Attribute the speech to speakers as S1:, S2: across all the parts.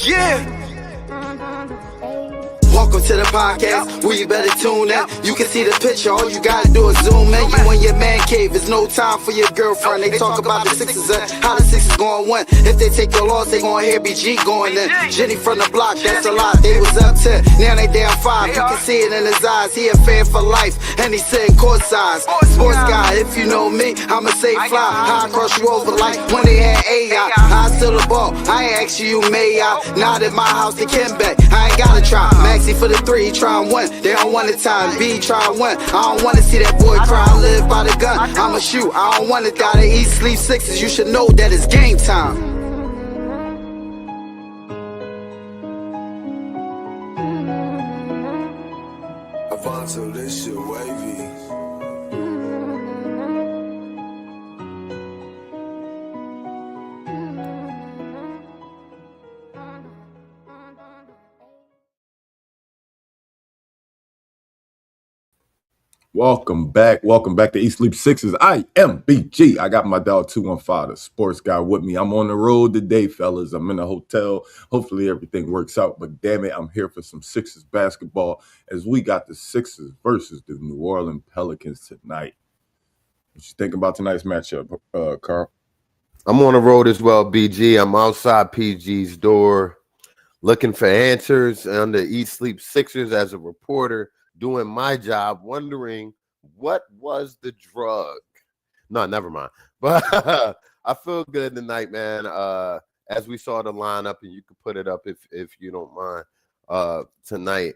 S1: Yeah. Welcome to the podcast, where you better tune in. You can see the picture, all you gotta do is zoom in. You in your man cave, it's no time for your girlfriend. They talk about the Sixers and how the Sixers gonna win. If they take your loss, they gonna hear BG going in. Jenny from the block, that's a lot. They was up 10, now they down 5. You can see it in his eyes, he a fan for life, and he sitting courtside. Sports guy, if you know me, I'ma say fly. How I cross you over like when they had AI. I still the ball, I ain't ask you, may I? Not at my house, they can back. I ain't gotta try. Maxie for the 3, he try and win. They don't want the time, B try and win. I don't wanna see that boy cry, live by the gun. I'ma shoot, I don't wanna die. They eat, sleep Sixers, you should know that it's game time.
S2: Avanto, this shit wavy.
S3: Welcome back to East Sleep Sixers. I am BG. I got my dog 215, the sports guy, with me. I'm on the road today, fellas. I'm in a hotel. Hopefully everything works out, but damn it, I'm here for some Sixers basketball as we got the Sixers versus the New Orleans Pelicans tonight. What you think about tonight's matchup, Carl?
S4: I'm on the road as well, BG. I'm outside PG's door looking for answers on the East Sleep Sixers as a reporter, doing my job, wondering what was the drug. No, never mind. But I feel good tonight, man. As we saw the lineup, and you can put it up if you don't mind. Tonight,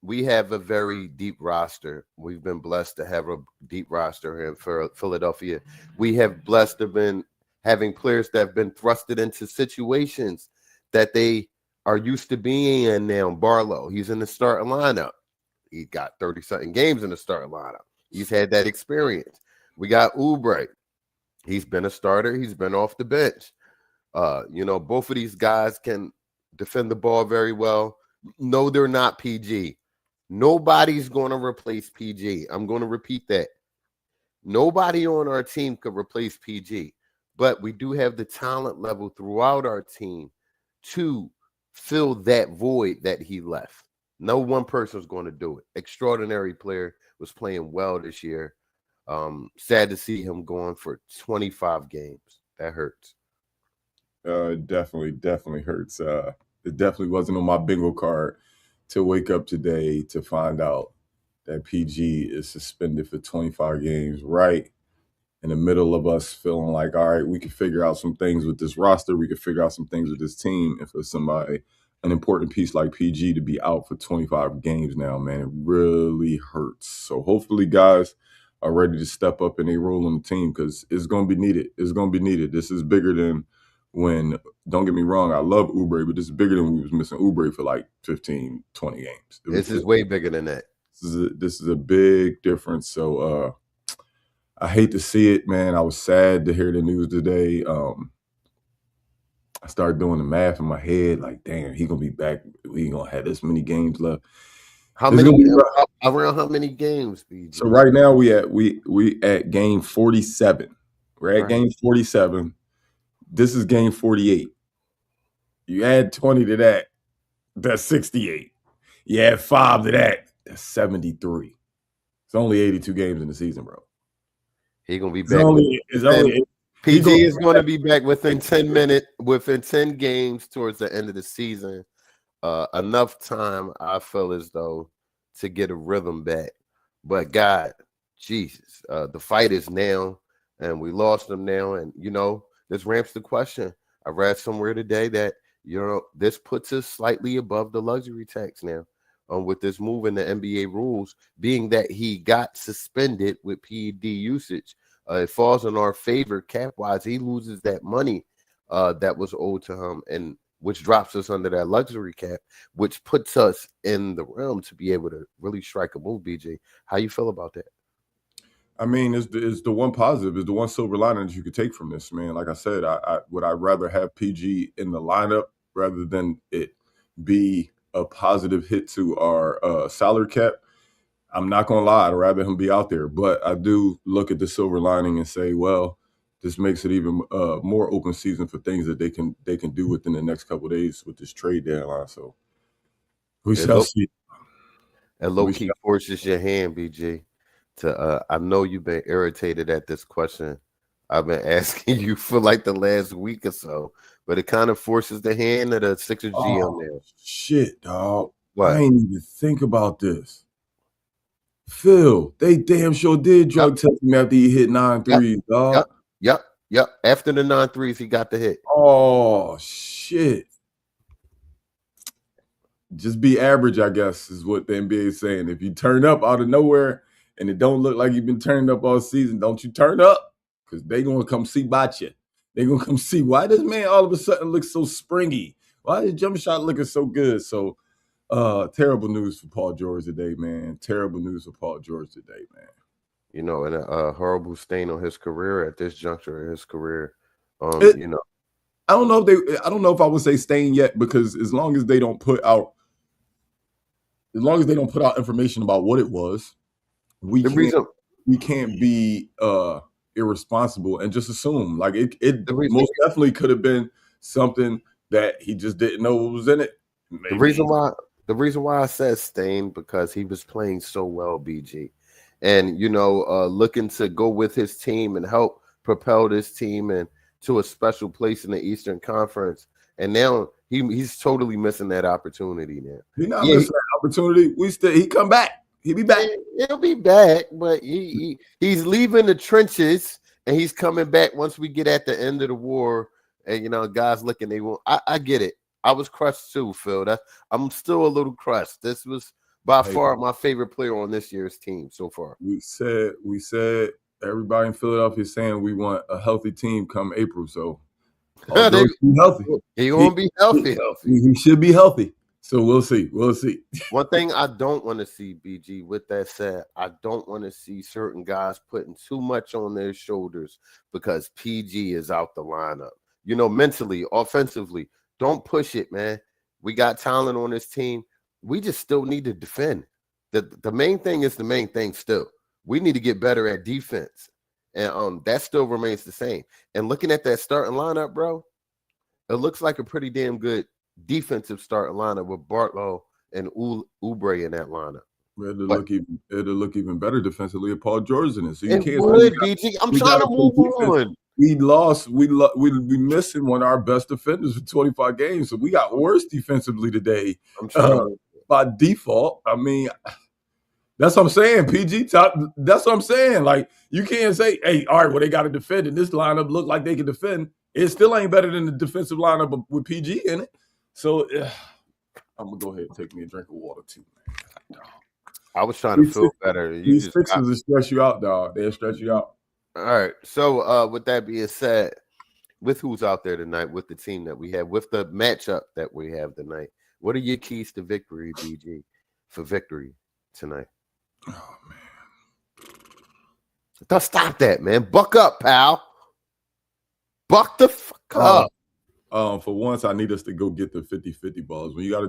S4: we have a very deep roster. We've been blessed to have a deep roster here in Philadelphia. We have blessed to been having players that have been thrusted into situations that they are used to being in now. Barlow, he's in the starting lineup. He got 30-something games in the starting lineup. He's had that experience. We got Oubre. He's been a starter. He's been off the bench. Both of these guys can defend the ball very well. No, they're not PG. Nobody's going to replace PG. I'm going to repeat that. Nobody on our team could replace PG. But we do have the talent level throughout our team to fill that void that he left. No one person was going to do it. Extraordinary player, was playing well this year. Sad to see him going for 25 games. That hurts.
S3: It definitely hurts. It definitely wasn't on my bingo card to wake up today to find out that PG is suspended for 25 games, right in the middle of us feeling like, all right, we can figure out some things with this roster. We can figure out some things with this team. And for somebody, an important piece like PG, to be out for 25 games now, man, it really hurts. So hopefully guys are ready to step up in a role on the team, because it's going to be needed. It's going to be needed. This is bigger than when, don't get me wrong, I love Oubre, but this is bigger than we was missing Oubre for like 15, 20 games.
S4: This is way bigger than that.
S3: This is a big difference. So I hate to see it, man. I was sad to hear the news today. I started doing the math in my head, like, damn, he gonna be back. We ain't gonna have this many games left.
S4: Around how many games, BG?
S3: So right now we at game 47. We're at game 47. This is game 48. You add 20 to that, that's 68. You add 5 to that, that's 73. It's only 82 games in the season, bro.
S4: He's gonna be back. PG is going to be back within 10 games towards the end of the season. Enough time, I feel as though, to get a rhythm back. But God, Jesus, the fight is now, and we lost them now. And, this ramps the question. I read somewhere today that, this puts us slightly above the luxury tax now. With this move in the NBA rules, being that he got suspended with PED usage. It falls in our favor cap-wise. He loses that money that was owed to him, and which drops us under that luxury cap, which puts us in the realm to be able to really strike a move, BJ. How you feel about that?
S3: I mean, it's the one positive, is the one silver lining that you could take from this, man. Like I said, I would rather have PG in the lineup rather than it be a positive hit to our salary cap. I'm not going to lie, I'd rather him be out there. But I do look at the silver lining and say, well, this makes it even more open season for things that they can do within the next couple of days with this trade deadline. So we shall see.
S4: And low key forces your hand, BG. I know you've been irritated at this question. I've been asking you for like the last week or so, but it kind of forces the hand of the Sixers GM there.
S3: Shit, dog.
S4: What?
S3: I ain't even think about this. Phil, they damn sure did drug test him after he hit 9 threes, dog.
S4: Yep. After the 9 threes, he got the hit.
S3: Oh, shit. Just be average, I guess, is what the NBA is saying. If you turn up out of nowhere and it don't look like you've been turned up all season, don't you turn up, because they going to come see about you. They're going to come see, why does man all of a sudden look so springy? Why is jump shot looking so good? So, terrible news for Paul George today, man. Terrible news for Paul George today, man.
S4: You know, and a horrible stain on his career at this juncture of his career. You know,
S3: I don't know if I would say stain yet, because as long as they don't put out information about what it was, we can't be irresponsible and just assume like it most definitely could have been something that he just didn't know what was in it. Maybe.
S4: The reason why I said stain, because he was playing so well, BG, and you know, looking to go with his team and help propel this team and to a special place in the Eastern Conference, and now he's totally missing that opportunity now.
S3: He's not missing that opportunity. He come back. He'll be back.
S4: He'll be back, but he's leaving the trenches and he's coming back once we get at the end of the war. And you know, guys looking, they won't. I get it. I was crushed too, Phil. I'm still a little crushed. This was by far my favorite player on this year's team so far.
S3: We said everybody in Philadelphia is saying we want a healthy team come April. So healthy.
S4: He won't be healthy.
S3: He should be healthy. So we'll see.
S4: One thing I don't want to see, BG, with that said, I don't want to see certain guys putting too much on their shoulders because PG is out the lineup. You know, mentally, offensively, don't push it, man. We got talent on this team. We just still need to defend. The main thing is the main thing still. We need to get better at defense. And that still remains the same. And looking at that starting lineup, bro, it looks like a pretty damn good defensive starting lineup with Bartlow and Oubre in that lineup.
S3: It'll look even better defensively if Paul George in it. So you can't.
S4: BG. I'm trying to move on.
S3: We lost. We missing one of our best defenders for 25 games. So we got worse defensively today. By default. I mean, that's what I'm saying. PG top. That's what I'm saying. Like, you can't say, hey, all right, well, they got to defend, and this lineup look like they can defend. It still ain't better than the defensive lineup with PG in it. So I'm gonna go ahead and take me a drink of water too, man.
S4: I was trying to feel better.
S3: These Sixers will stress you out, dog. They'll stress you out.
S4: All right. So with that being said, with who's out there tonight, with the team that we have, with the matchup that we have tonight, what are your keys to victory, BG, for victory tonight?
S3: Oh man.
S4: Don't stop that, man. Buck up, pal. Buck the fuck up.
S3: For once, I need us to go get the 50-50 balls. When you got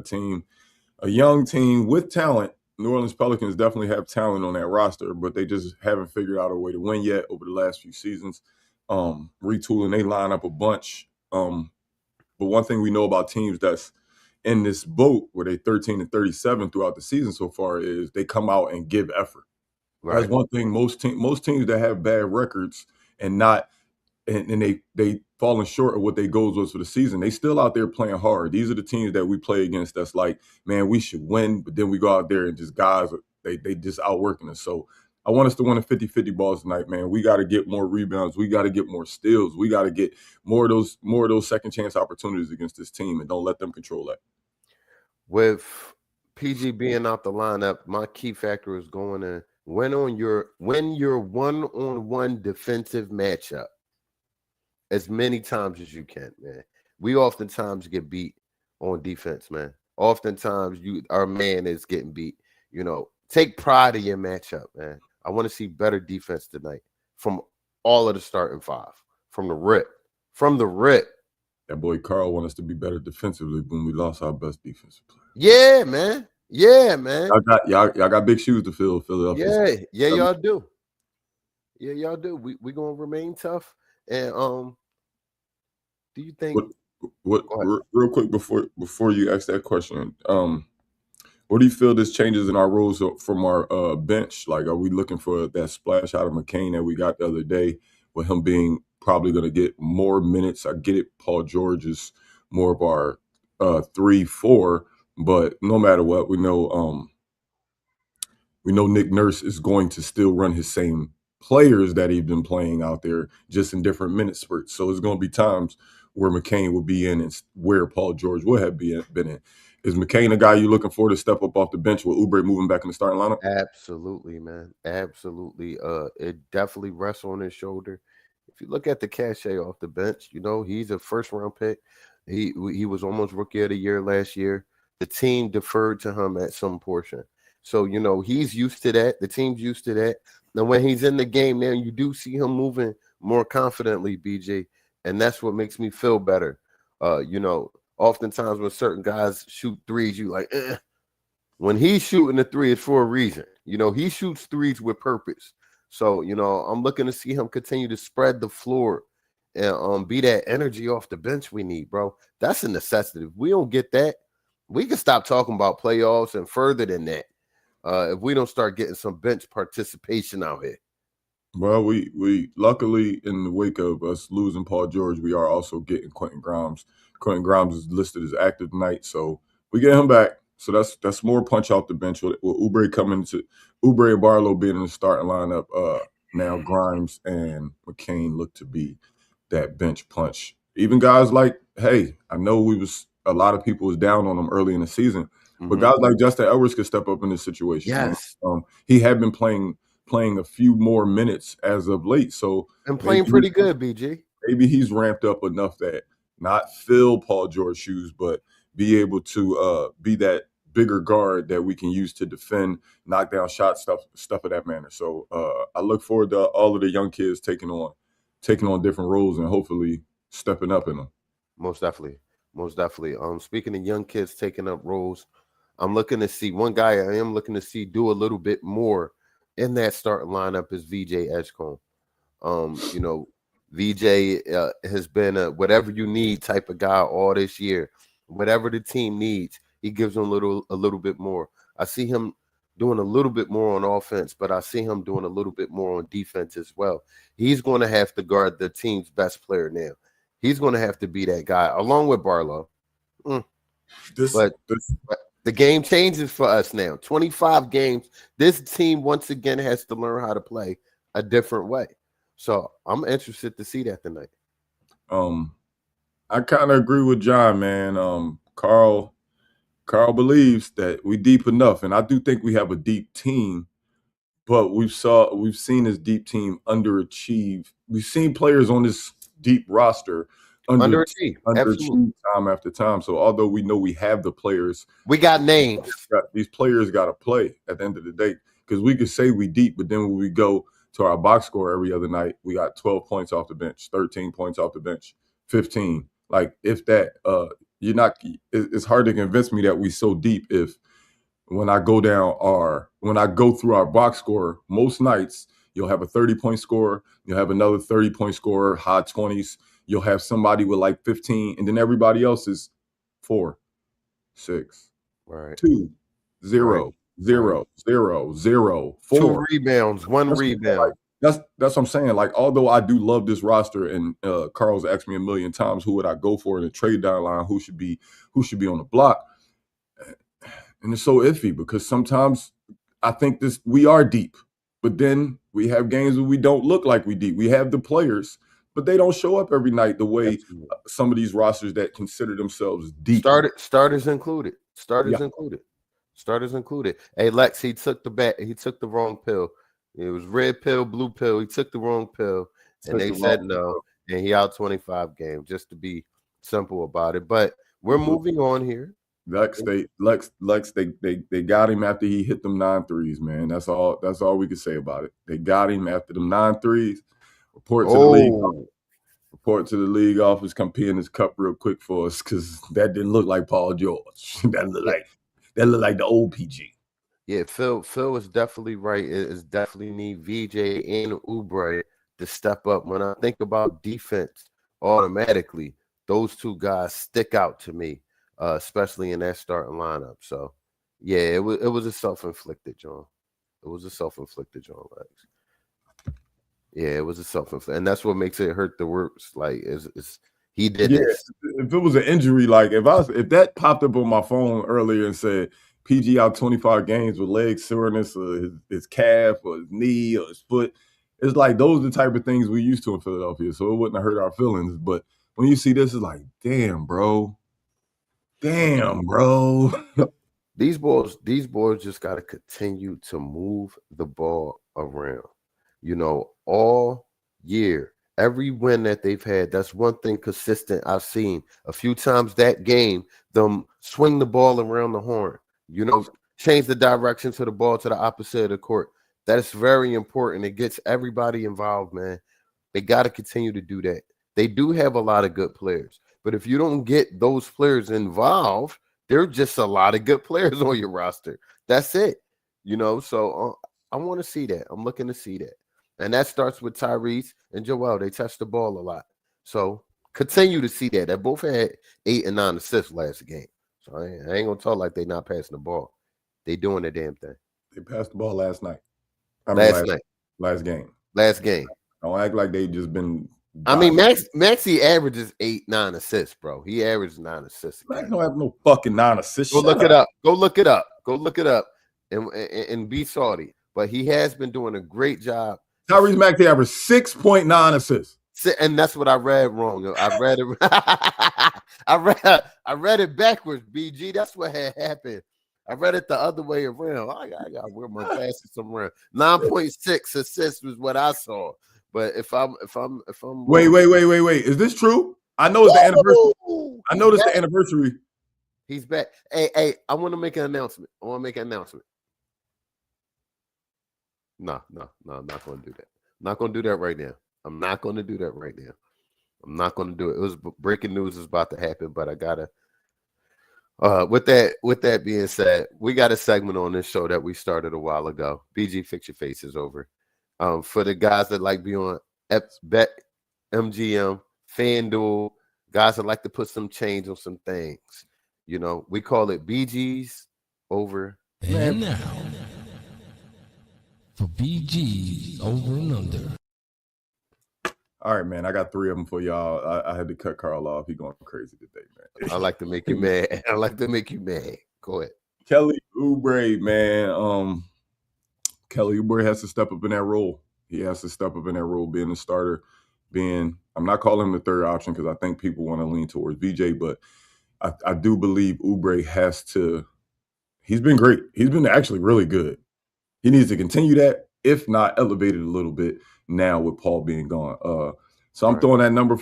S3: a young team with talent, New Orleans Pelicans definitely have talent on that roster, but they just haven't figured out a way to win yet over the last few seasons. Retooling, they line up a bunch. But one thing we know about teams that's in this boat where they 13-37 throughout the season so far is they come out and give effort. Right. That's one thing most teams that have bad records and they falling short of what their goals was for the season, they still out there playing hard. These are the teams that we play against that's like, man, we should win, but then we go out there and just guys, they just outworking us. So I want us to win a 50-50 balls tonight, man. We got to get more rebounds. We got to get more steals. We got to get more of those second chance opportunities against this team, and don't let them control that.
S4: With PG being out the lineup, my key factor is going to win your one-on-one defensive matchup as many times as you can, man. We oftentimes get beat on defense, man. Oftentimes our man is getting beat. You know, take pride in your matchup, man. I want to see better defense tonight from all of the starting five, from the rip.
S3: That boy Carl wants us to be better defensively when we lost our best defensive player.
S4: Yeah, man.
S3: Y'all got big shoes to fill, Philadelphia.
S4: Yeah, y'all do. Yeah, y'all do. We gonna remain tough. And do you think?
S3: What
S4: Go ahead.
S3: real quick before you ask that question, what do you feel this changes in our rules from our bench? Like, are we looking for that splash out of McCain that we got the other day, with him being probably going to get more minutes? I get it. Paul George is more of our 3-4, but no matter what, we know Nick Nurse is going to still run his same players that he's been playing out there, just in different minute spurts. So it's going to be times where McCain will be in and where Paul George would have been in. Is McCain a guy you're looking for to step up off the bench with Oubre moving back in the starting lineup?
S4: Absolutely, man. Absolutely. It definitely rests on his shoulder. If you look at the cachet off the bench, he's a first round pick. He was almost rookie of the year last year. The team deferred to him at some portion. So, he's used to that. The team's used to that. Now, when he's in the game now, you do see him moving more confidently, BJ. And that's what makes me feel better. Oftentimes when certain guys shoot threes, you like, eh. When he's shooting the three, it's for a reason. He shoots threes with purpose. So, I'm looking to see him continue to spread the floor and be that energy off the bench we need, bro. That's a necessity. If we don't get that, we can stop talking about playoffs and further than that. If we don't start getting some bench participation out here.
S3: Well, we luckily, in the wake of us losing Paul George, we are also getting Quentin Grimes. Quentin Grimes is listed as active tonight, so we get him back. So that's more punch off the bench with Oubre Oubre and Barlow being in the starting lineup. Now Grimes and McCain look to be that bench punch. Even guys like, hey, I know a lot of people was down on him early in the season, but guys like Justin Edwards could step up in this situation.
S4: Yes.
S3: He had been playing a few more minutes as of late, so
S4: and playing pretty good, BG.
S3: Maybe he's ramped up enough that not fill Paul George's shoes, but be able to be that bigger guard that we can use to defend, knock down shots, stuff of that manner. So I look forward to all of the young kids taking on different roles and hopefully stepping up in them.
S4: Most definitely. Speaking of young kids taking up roles, I'm looking to see one guy I am looking to see do a little bit more in that starting lineup is VJ Edgecombe. VJ has been a whatever you need type of guy all this year. Whatever the team needs, he gives them a little bit more. I see him doing a little bit more on offense, but I see him doing a little bit more on defense as well. He's going to have to guard the team's best player now. He's going to have to be that guy along with Barlow. But the game changes for us now. 25 games. This team once again has to learn how to play a different way. So I'm interested to see that tonight.
S3: I kind of agree with John, man. Carl believes that we deep enough, and I do think we have a deep team. But we've seen this deep team underachieve. We've seen players on this deep roster underachieve time after time. So although we know we have the players,
S4: we got names.
S3: These players got to play at the end of the day, because we could say we deep, but then when we go to our box score every other night, we got 12 points off the bench, 13 points off the bench, 15. Like, if that, it's hard to convince me that we so deep if when I go through our box score, most nights you'll have a 30-point scorer, you'll have another 30-point scorer, high 20s, you'll have somebody with like 15, and then everybody else is 4, 6, 2, 0, 0, 0, 0, 4.
S4: 2 rebounds, 1 rebound.
S3: That's what I'm saying. Like, although I do love this roster, and Carl's asked me a million times, who would I go for in the trade deadline? Who should be on the block? And it's so iffy because sometimes I think we are deep, but then we have games where we don't look like we deep. We have the players, but they don't show up every night the way some of these rosters that consider themselves deep.
S4: Starters included. Hey, Lex, he took the wrong pill. It was red pill, blue pill. He took the wrong pill, and they said no, and he out 25 games, just to be simple about it. But we're moving on here.
S3: Lex, they got him after he hit them 9 threes, man. That's all we can say about it. They got him after them 9 threes. Report to the league office. Come pee in his cup real quick for us, because that didn't look like Paul George. that looked like the old PG.
S4: Yeah, Phil is definitely right. It's definitely need VJ and Oubre to step up. When I think about defense, automatically those two guys stick out to me, especially in that starting lineup. So, yeah, it was a self-inflicted, John. It was a self-inflicted, John Lex. Yeah, it was a self-inflicted, and that's what makes it hurt the worst. Like, he did this.
S3: If it was an injury, like if that popped up on my phone earlier and said PG out 25 games with leg soreness or his calf or his knee or his foot, it's like those are the type of things we used to in Philadelphia, so it wouldn't have hurt our feelings. But when you see this, it's like, damn, bro.
S4: These boys just got to continue to move the ball around. All year, every win that they've had, that's one thing consistent I've seen. A few times that game, them swing the ball around the horn, change the direction to the ball to the opposite of the court. That's very important. It gets everybody involved, man. They got to continue to do that. They do have a lot of good players, but if you don't get those players involved, there are just a lot of good players on your roster. That's it. So I want to see that. I'm looking to see that. And that starts with Tyrese and Joel. They touch the ball a lot. So continue to see that. They both had 8 and 9 assists last game. So I ain't going to talk like they not passing the ball. They doing the damn thing.
S3: They passed the ball last night.
S4: Last game.
S3: Don't act like they just been.
S4: I mean, Maxey averages 8-9 assists, bro. He averaged 9 assists.
S3: Max don't have no fucking 9 assists.
S4: Go look it up. Go look it up and be salty. But he has been doing a great job.
S3: Tyrese Maxey averaged 6.9 assists.
S4: And that's what I read wrong. I read it. I read it backwards, BG. That's what had happened. I read it the other way around. I gotta wear my glasses somewhere. 9.6 assists was what I saw. But if I'm
S3: wait. Is this true? I know it's the anniversary. I know it's the anniversary.
S4: He's back. Hey, I want to make an announcement. No, I'm not going to do that. I'm not going to do that right now. I'm not going to do it. It was breaking news is about to happen, but I gotta. With that being said, we got a segment on this show that we started a while ago. BG, fix your faces over. For the guys that like be on Bet, MGM, FanDuel, guys that like to put some change on some things. We call it BG's over.
S5: And now, for BG's over and under.
S3: All right, man. I got 3 of them for y'all. I had to cut Carl off. He going crazy today, man.
S4: I like to make you mad. Go ahead.
S3: Kelly Oubre, man. Kelly Oubre has to step up in that role. He has to step up in that role, being the starter, I'm not calling him the third option because I think people want to lean towards VJ, but I do believe Oubre has to. He's been great. He's been actually really good. He needs to continue that, if not elevate it a little bit now with Paul being gone. So I'm throwing that number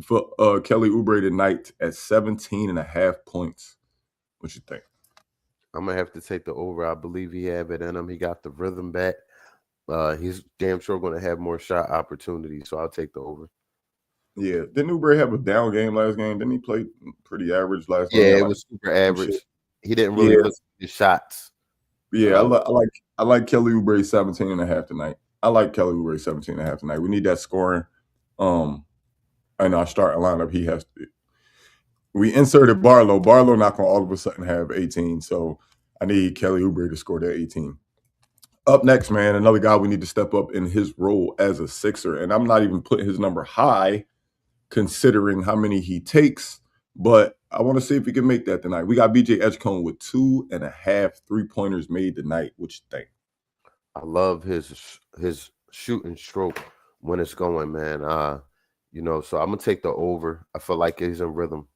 S3: for Kelly Oubre tonight at 17.5 points. What you think?
S4: I'm going to have to take the over. I believe he have it in him. He got the rhythm back. He's damn sure going to have more shot opportunities, so I'll take the over.
S3: Yeah. Didn't Oubre have a down game last game? Didn't he play pretty average last game?
S4: Yeah, it was super average. He didn't really look at his shots.
S3: Yeah, I like Kelly Oubre 17.5 tonight. I like Kelly Oubre 17.5 tonight. We need that scoring. In our starting lineup, he has to. We inserted Barlow. Barlow not going to all of a sudden have 18, so I need Kelly Oubre to score that 18. Up next, man, another guy we need to step up in his role as a Sixer, and I'm not even putting his number high considering how many he takes, but I want to see if he can make that tonight. We got BJ Edgecombe with 2.5 3-pointers made tonight. What you think?
S4: I love his shooting stroke when it's going, man. So I'm gonna take the over. I feel like he's in rhythm.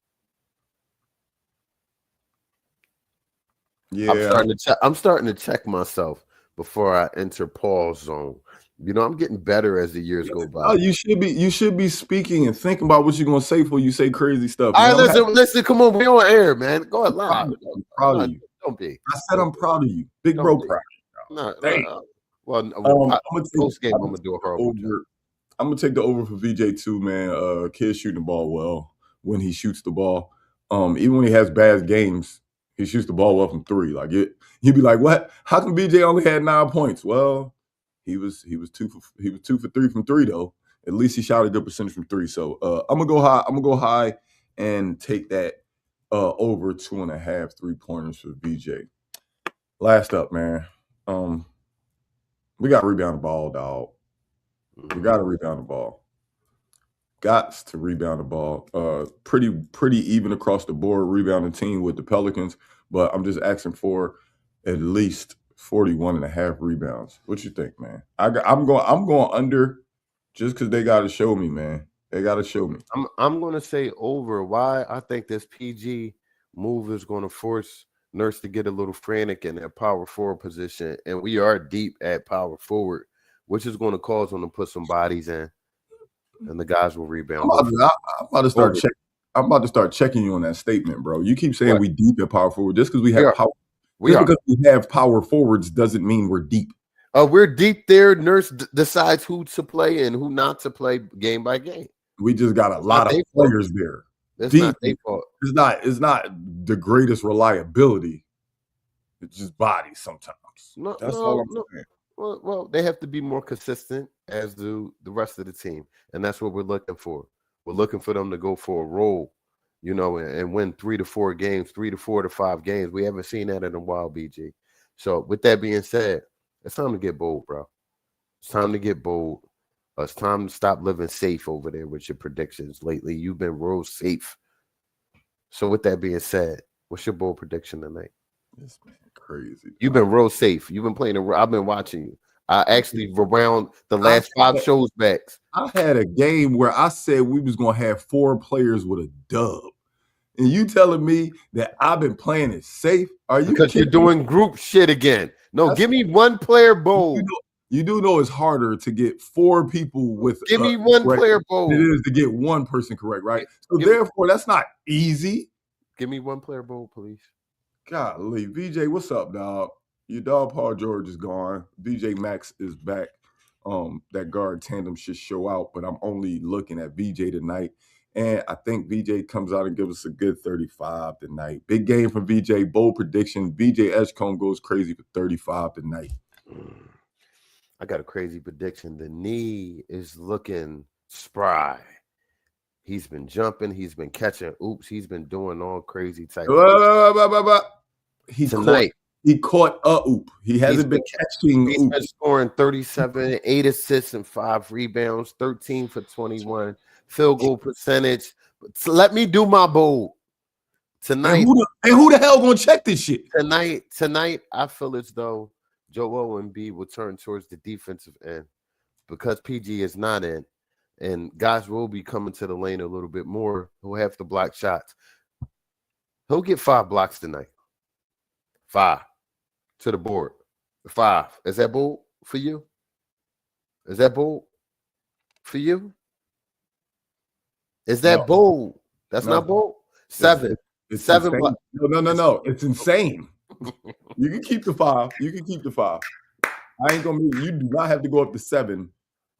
S3: Yeah,
S4: I'm starting to check myself before I enter Paul's zone. I'm getting better as the years go by.
S3: Oh, you should be speaking and thinking about what you're gonna say before you say crazy stuff.
S4: All right, listen, come on, we on air, man. Go ahead, live.
S3: I'm proud of you.
S4: Don't be.
S3: I said I'm proud of you, big bro. Proud.
S4: No.
S3: Well, I'm gonna
S4: do a horrible job.
S3: I'm gonna take the over for VJ too, man. Kid shooting the ball well when he shoots the ball. Even when he has bad games, he shoots the ball well from 3. Like you'd be like, what? How come VJ only had 9 points? Well, he was 2 for 3 from 3 though. At least he shot a good percentage from 3. So I'm gonna go high. I'm gonna go high and take that over 2.5 3-pointers for VJ. Last up, man. We got to rebound the ball, dog. We got to rebound the ball. Got to rebound the ball. Pretty even across the board rebounding team with the Pelicans, but I'm just asking for at least 41.5 rebounds. What you think, man? I'm going under just because they got to show me, man. They got to show me.
S4: I'm going to say over. Why? I think this PG move is going to force Nurse to get a little frantic in that power forward position, and we are deep at power forward, which is going to cause them to put some bodies in, and the guys will rebound.
S3: I'm about to start checking. I'm about to start checking you on that statement, bro. You keep saying we deep at power forward. Just because we have power, because we have power forwards doesn't mean we're deep.
S4: We're deep there. Nurse decides who to play and who not to play game by game.
S3: We just got a lot of players there.
S4: It's not their fault.
S3: It's not the greatest reliability. It's just bodies sometimes. That's all I'm saying.
S4: Well, they have to be more consistent, as do the rest of the team, and that's what we're looking for. We're looking for them to go for a roll, and win 3 to 4 games, 3 to 4 to 5 games. We haven't seen that in a while, BG. So with that being said, it's time to get bold, bro. It's time to get bold. It's time to stop living safe over there with your predictions lately. You've been real safe. So with that being said, what's your bold prediction tonight?
S3: This man crazy.
S4: You've been real safe. You've been playing. I've been watching you. I actually around the last 5 shows back.
S3: I had a game where I said we was gonna have 4 players with a dub, and you telling me that I've been playing it safe? Are you?
S4: Because you're doing group shit again. No, give me one player bold.
S3: You do know it's harder to get 4 people with.
S4: Give me one player bold.
S3: It is to get one person correct, right? So therefore, that's not easy.
S4: Give me one player bold, please.
S3: Golly, VJ, what's up, dog? Your dog Paul George is gone. VJ Max is back. That guard tandem should show out, but I'm only looking at VJ tonight. And I think VJ comes out and gives us a good 35 tonight. Big game from VJ. Bold prediction. VJ Edgecombe goes crazy for 35 tonight.
S4: I got a crazy prediction. The knee is looking spry. He's been jumping. He's been catching oops. He's been doing all crazy type of
S3: tonight. He caught a oop. He hasn't been catching
S4: He's been scoring 37, 8 assists and 5 rebounds, 13 for 21, field goal percentage. So let me do my bold. Tonight.
S3: And who the hell gonna check this shit?
S4: Tonight, I feel as though Joel Embiid will turn towards the defensive end because PG is not in, and guys will be coming to the lane a little bit more. He'll have to block shots. He'll get 5 blocks tonight. 5 to the board. 5. Is that bold for you? Is that bold for you? Is that bold? That's not bold. 7.
S3: It's
S4: 7
S3: blocks. No. It's insane. You can keep the 5. I ain't gonna. You do not have to go up to 7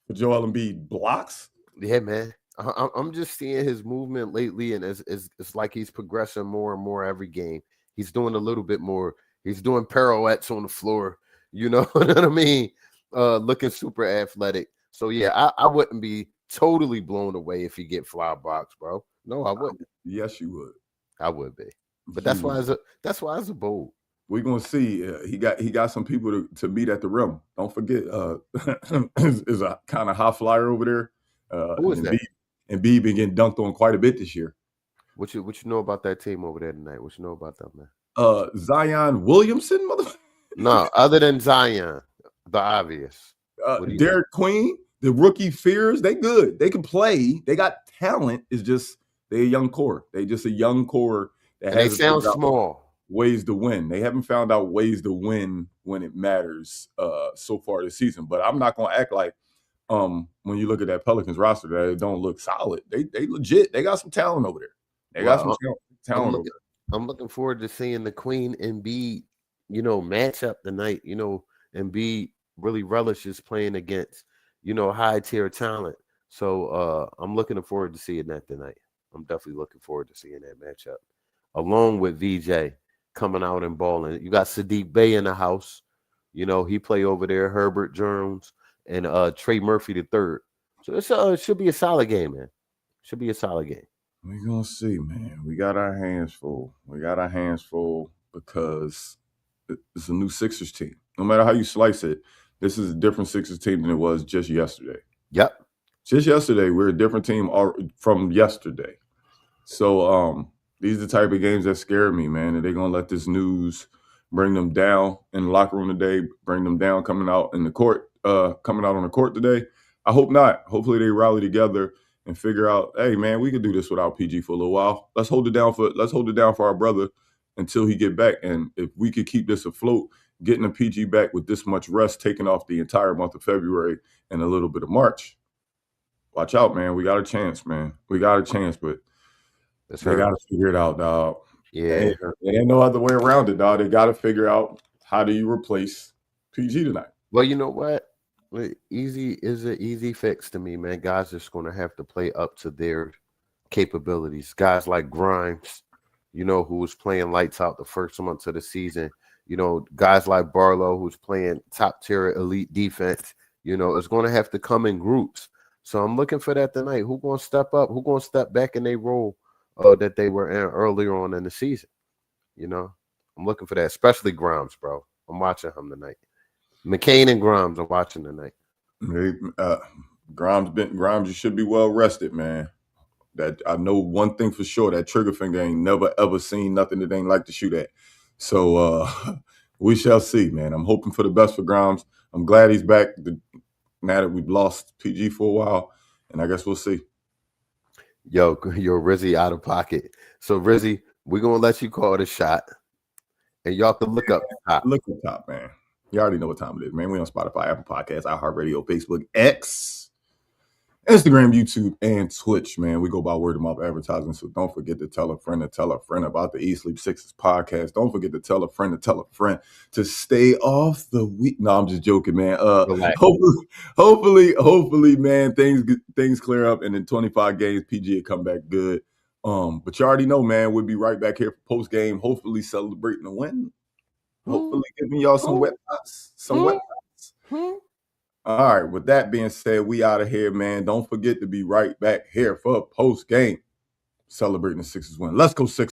S3: for Joel Embiid blocks.
S4: Yeah, man. I'm just seeing his movement lately, and it's like he's progressing more and more every game. He's doing a little bit more. He's doing pirouettes on the floor. You know what I mean? Looking super athletic. So yeah, I wouldn't be totally blown away if you get fly blocks, bro. No, I wouldn't.
S3: Yes, you would.
S4: I would be. But that's why it's a bold.
S3: We're gonna see. He got some people to meet at the rim. Don't forget, is a kind of high flyer over there.
S4: Who is that?
S3: And B been getting dunked on quite a bit this year.
S4: What you know about that team over there tonight? What you know about them, man?
S3: Zion Williamson, motherfucker.
S4: No, other than Zion, the obvious.
S3: Derek Queen, the rookie Fears, they good. They can play. They got talent. It's just they're a young core. They just a young core that
S4: they sound small.
S3: Ways to win. They haven't found out ways to win when it matters so far this season. But I'm not gonna act like when you look at that Pelicans roster that it don't look solid. They legit. They got some talent over there. They got some talent over there.
S4: I'm looking forward to seeing the Queen Embiid, matchup tonight. Embiid really relishes playing against, high tier talent. So I'm looking forward to seeing that tonight. I'm definitely looking forward to seeing that matchup, along with VJ coming out and balling. You got Sadiq Bey in the house. He play over there. Herbert Jones and Trey Murphy III So it should be a solid game, man. Should be a solid game.
S3: We're going to see, man. We got our hands full. Because it's a new Sixers team. No matter how you slice it, this is a different Sixers team than it was just yesterday.
S4: Yep.
S3: Just yesterday, we're a different team from yesterday. So these are the type of games that scare me, man. Are they going to let this news bring them down in the locker room today, bring them down coming out on the court today? I hope not. Hopefully they rally together and figure out, hey, man, we could do this without PG for a little while. Let's hold it down for our brother until he get back. And if we could keep this afloat, getting a PG back with this much rest, taking off the entire month of February and a little bit of March, watch out, man. We got a chance, man. But they got to figure it out, dog.
S4: Yeah.
S3: There ain't no other way around it, dog. They got to figure out how do you replace PG tonight.
S4: Well, you know what? Easy is an easy fix to me, man. Guys just going to have to play up to their capabilities. Guys like Grimes, who was playing lights out the first month of the season. Guys like Barlow, who's playing top tier elite defense. It's going to have to come in groups. So I'm looking for that tonight. Who's going to step up? Who's going to step back in their role that they were in earlier on in the season? I'm looking for that, especially Grimes, bro. I'm watching him tonight. McCain and Grimes are watching tonight.
S3: Grimes, you should be well rested, man. That I know one thing for sure, that trigger finger ain't never ever seen nothing that ain't like to shoot at. So we shall see, man. I'm hoping for the best for Grimes. I'm glad he's back now that we've lost PG for a while, and I guess we'll see.
S4: Yo, Rizzy out of pocket. So Rizzy, we're gonna let you call the shot, and y'all can look up top.
S3: Look up top, man. You already know what time it is, man. We on Spotify, Apple Podcasts, iHeartRadio, Facebook, X, Instagram, YouTube, and Twitch, man. We go by word of mouth advertising, so don't forget to tell a friend about the Eat Sleep Sixes podcast. Don't forget to tell a friend to stay off the week. No, I'm just joking, man. Hopefully, man, things clear up, and in 25 games, PG will come back good. But you already know, man, we'll be right back here for post game. Hopefully, celebrating the win. Hopefully, giving y'all some wet thoughts. All right, with that being said, we out of here, man. Don't forget to be right back here for post game, celebrating the Sixers win. Let's go, Sixers.